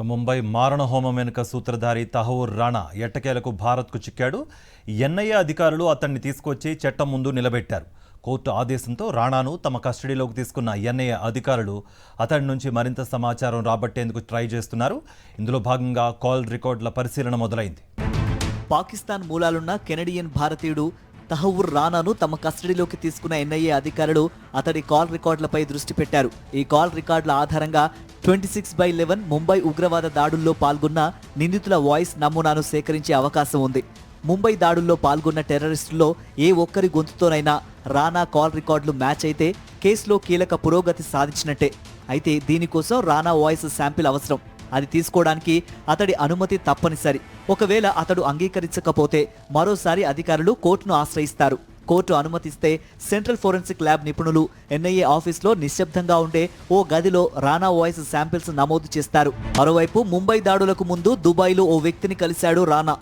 ముంబై మారణ హోమం వెనుక సూత్రధారి తహవూర్ రాణా ఎట్టకేలకు భారత్కు చిక్కాడు. ఎన్ఐఏ అధికారులు అతన్ని తీసుకొచ్చి చట్టం ముందు నిలబెట్టారు. కోర్టు ఆదేశంతో రాణాను తమ కస్టడీలోకి తీసుకున్న ఎన్ఐఏ అధికారులు అతడి నుంచి మరింత సమాచారం రాబట్టేందుకు ట్రై చేస్తున్నారు. ఇందులో భాగంగా కాల్ రికార్డుల పరిశీలన మొదలైంది. పాకిస్తాన్ మూలాలున్న కెనడియన్ భారతీయుడు తహవూర్ రానాను తమ కస్టడీలోకి తీసుకున్న ఎన్ఐఏ అధికారులు అతడి కాల్ రికార్డులపై దృష్టి పెట్టారు. ఈ కాల్ రికార్డుల ఆధారంగా 26/11 ముంబై ఉగ్రవాద దాడుల్లో పాల్గొన్న నిందితుల వాయిస్ నమూనాను సేకరించే అవకాశం ఉంది. ముంబై దాడుల్లో పాల్గొన్న టెర్రరిస్టుల్లో ఏ ఒక్కరి గొంతుతోనైనా రానా కాల్ రికార్డులు మ్యాచ్ అయితే కేసులో కీలక పురోగతి సాధించినట్టే. అయితే దీనికోసం రానా వాయిస్ శాంపిల్ అవసరం. అది తీసుకోవడానికి అతడి అనుమతి తప్పనిసరి. ఒకవేళ అతడు అంగీకరించకపోతే మరోసారి అధికారులు కోర్టును ఆశ్రయిస్తారు. కోర్టు అనుమతిస్తే సెంట్రల్ ఫోరెన్సిక్ ల్యాబ్ నిపుణులు ఎన్ఐఏ ఆఫీస్లో నిశ్శబ్దంగా ఉండే ఓ గదిలో రానా వాయిస్ శాంపిల్స్ నమోదు చేస్తారు. మరోవైపు ముంబై దాడులకు ముందు దుబాయ్లో ఓ వ్యక్తిని కలిశాడు రానా.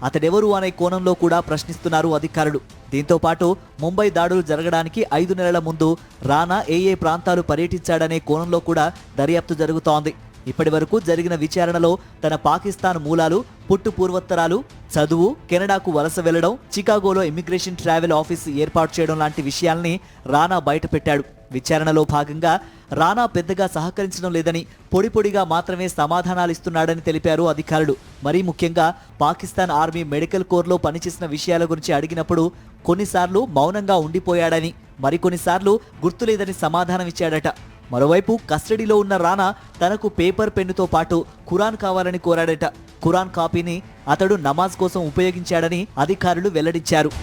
అతడెవరు అనే కోణంలో కూడా ప్రశ్నిస్తున్నారు అధికారులు. దీంతో పాటు ముంబై దాడులు జరగడానికి 5 నెలల ముందు రానా ఏ ప్రాంతాలు పర్యటించాడనే కోణంలో కూడా దర్యాప్తు జరుగుతోంది. ఇప్పటి వరకు జరిగిన విచారణలో తన పాకిస్తాన్ మూలాలు, పుట్టు పూర్వోత్తరాలు, చదువు, కెనడాకు వలస వెళ్లడం, చికాగోలో ఇమిగ్రేషన్ ట్రావెల్ ఆఫీస్ ఏర్పాటు చేయడం లాంటి విషయాల్ని రానా బయటపెట్టాడు. విచారణలో భాగంగా రానా పెద్దగా సహకరించడం లేదని, పొడిపొడిగా మాత్రమే సమాధానాలిస్తున్నాడని తెలిపారు అధికారులు. మరీ ముఖ్యంగా పాకిస్తాన్ ఆర్మీ మెడికల్ కోర్లో పనిచేసిన విషయాల గురించి అడిగినప్పుడు కొన్నిసార్లు మౌనంగా ఉండిపోయాడని, మరికొన్నిసార్లు గుర్తులేదని సమాధానమిచ్చాడట. మరోవైపు కస్టడీలో ఉన్న రానా తనకు పేపర్ పెన్నుతో పాటు ఖురాన్ కావాలని కోరాడట. ఖురాన్ కాపీని అతడు నమాజ్ కోసం ఉపయోగించాడని అధికారులు వెల్లడించారు.